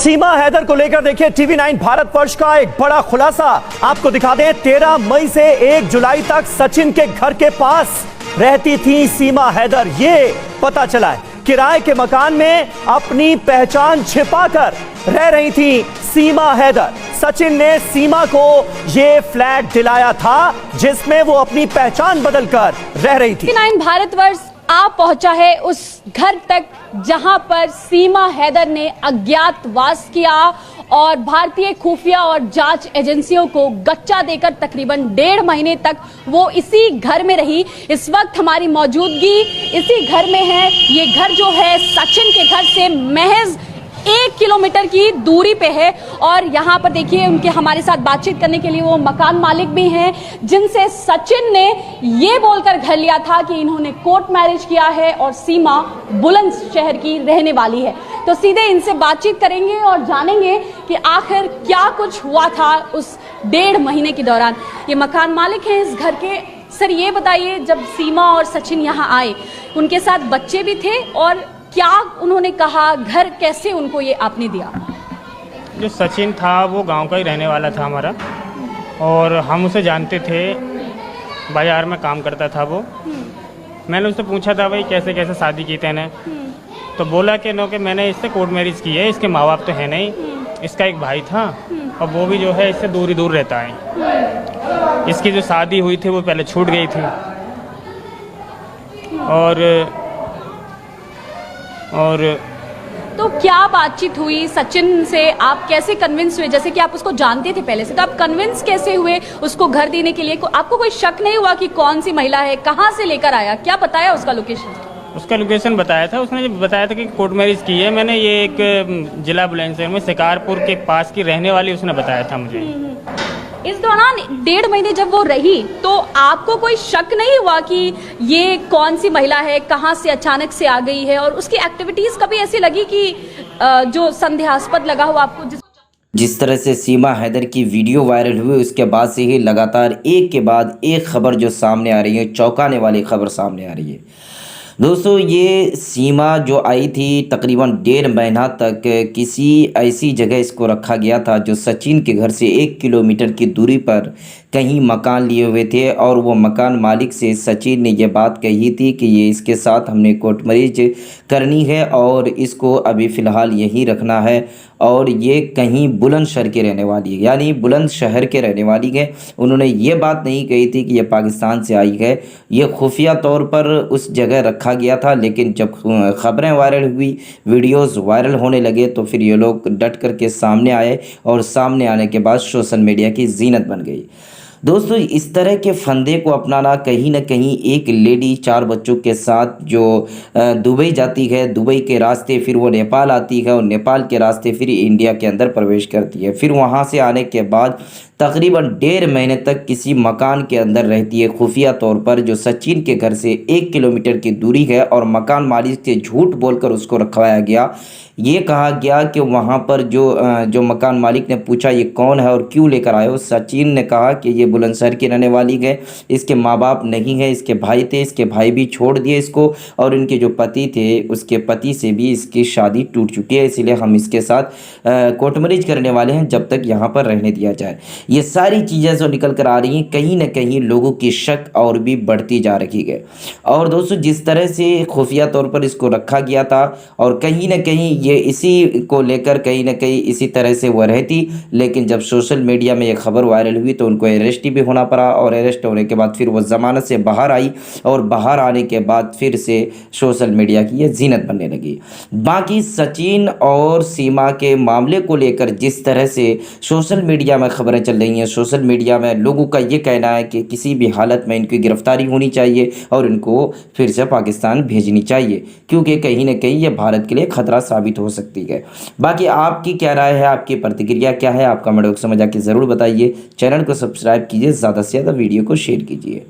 सीमा हैदर को लेकर देखिए TV9 भारतवर्ष का एक बड़ा खुलासा। आपको दिखा दें, 13 मई से 1 जुलाई तक सचिन के घर के पास रहती थी सीमा हैदर। ये पता चला है किराए के मकान में अपनी पहचान छिपाकर रह रही थी सीमा हैदर। सचिन ने सीमा को ये फ्लैट दिलाया था जिसमें वो अपनी पहचान बदलकर रह रही थी। TV9 भारतवर्ष आप पहुंचा है उस घर तक जहां पर सीमा हैदर ने अज्ञातवास किया और भारतीय खुफिया और जांच एजेंसियों को गच्चा देकर तकरीबन 1.5 महीने तक वो इसी घर में रही। इस वक्त हमारी मौजूदगी इसी घर में है। ये घर जो है सचिन के घर से महज 1 किलोमीटर की दूरी पे है और यहाँ पर देखिए उनके हमारे साथ बातचीत करने के लिए वो मकान मालिक भी हैं जिनसे सचिन ने ये बोलकर घर लिया था कि इन्होंने कोर्ट मैरिज किया है और सीमा बुलंदशहर की रहने वाली है। तो सीधे इनसे बातचीत करेंगे और जानेंगे कि आखिर क्या कुछ हुआ था उस 1.5 महीने के दौरान। ये मकान मालिक हैं इस घर के। सर ये बताइए, जब सीमा और सचिन यहाँ आए उनके साथ बच्चे भी थे और क्या उन्होंने कहा, घर कैसे उनको ये आपने दिया? जो सचिन था वो गांव का ही रहने वाला था हमारा और हम उसे जानते थे, बाजार में काम करता था वो। मैंने उससे पूछा था भाई कैसे कैसे शादी की तैने, तो बोला कि नो कि मैंने इससे कोर्ट मैरिज की है, इसके माँ बाप तो है नहीं, इसका एक भाई था और वो भी जो है इससे दूर ही दूर रहता है। इसकी जो शादी हुई थी वो पहले छूट गई थी और तो क्या बातचीत हुई सचिन से? आप कैसे कन्विंस हुए? जैसे कि आप उसको जानते थे पहले से, तो आप कन्विंस कैसे हुए उसको घर देने के लिए? आपको कोई शक नहीं हुआ कि कौन सी महिला है, कहाँ से लेकर आया? क्या बताया उसका लोकेशन? उसका लोकेशन बताया था उसने, जब बताया था कि कोर्ट मैरिज की है। मैंने ये एक जिला बुलंदशहर में शिकारपुर के पास की रहने वाली उसने बताया था मुझे। इस दौरान 1.5 महीने जब वो रही तो आपको कोई शक नहीं हुआ कि ये कौन सी महिला है, कहाँ से अचानक से आ गई है? और उसकी एक्टिविटीज कभी ऐसी लगी कि जो संदेहास्पद लगा हो आपको? जिस तरह से सीमा हैदर की वीडियो वायरल हुई उसके बाद से ही लगातार एक के बाद एक खबर जो सामने आ रही है, चौंकाने वाली खबर सामने आ रही है। दोस्तों, ये सीमा जो आई थी तकरीबन 1.5 महीना तक किसी ऐसी जगह इसको रखा गया था जो सचिन के घर से 1 किलोमीटर की दूरी पर कहीं मकान लिए हुए थे और वो मकान मालिक से सचिन ने ये बात कही थी कि ये इसके साथ हमने कोर्ट मैरिज करनी है और इसको अभी फ़िलहाल यहीं रखना है और ये कहीं बुलंदशहर के रहने वाली है, यानी बुलंदशहर के रहने वाली है। उन्होंने ये बात नहीं कही थी कि ये पाकिस्तान से आई है। ये खुफिया तौर पर उस जगह रखा गया था, लेकिन जब ख़बरें वायरल हुई, वीडियोस वायरल होने लगे तो फिर ये लोग डट करके सामने आए और सामने आने के बाद सोशल मीडिया की जीनत बन गई। दोस्तों, इस तरह के फंदे को अपनाना कहीं ना कहीं एक लेडी 4 बच्चों के साथ जो दुबई जाती है, दुबई के रास्ते फिर वो नेपाल आती है और नेपाल के रास्ते फिर इंडिया के अंदर प्रवेश करती है, फिर वहाँ से आने के बाद तकरीबन 1.5 महीने तक किसी मकान के अंदर रहती है खुफिया तौर पर, जो सचिन के घर से 1 किलोमीटर की दूरी है और मकान मालिक से झूठ बोलकर उसको रखवाया गया। ये कहा गया कि वहाँ पर जो मकान मालिक ने पूछा ये कौन है और क्यों लेकर आए हो, सचिन ने कहा कि ये बुलंदशहर की रहने वाली है, इसके माँ बाप नहीं है, इसके भाई थे, इसके भाई भी छोड़ दिए इसको और इनके जो पति थे उसके पति से भी इसकी शादी टूट चुकी है, इसलिए हम इसके साथ कोर्ट मैरिज करने वाले हैं जब तक यहाँ पर रहने दिया जाए। ये सारी चीज़ें जो निकल कर आ रही हैं, कहीं ना कहीं लोगों की शक और भी बढ़ती जा रही है। और दोस्तों, जिस तरह से खुफिया तौर पर इसको रखा गया था और कहीं ना कहीं ये इसी को लेकर कहीं ना कहीं इसी तरह से वह रहती, लेकिन जब सोशल मीडिया में ये खबर वायरल हुई तो उनको अरेस्ट भी होना पड़ा और अरेस्ट होने के बाद फिर वो ज़मानत से बाहर आई और बाहर आने के बाद फिर से सोशल मीडिया की ये जीनत बनने लगी। बाकी सचिन और सीमा के मामले को लेकर जिस तरह से सोशल मीडिया में खबरें चल रही हैं, सोशल मीडिया में लोगों का ये कहना है कि किसी भी हालत में इनकी गिरफ्तारी होनी चाहिए और इनको फिर से पाकिस्तान भेजनी चाहिए, क्योंकि कहीं ना कहीं ये भारत के लिए खतरा साबित हो सकती है। बाकी आपकी क्या राय है, आपकी प्रतिक्रिया क्या है, आप कमेंट बॉक्स में जाके ज़रूर बताइए। चैनल को सब्सक्राइब कीजिए, ज़्यादा से ज़्यादा वीडियो को शेयर कीजिए।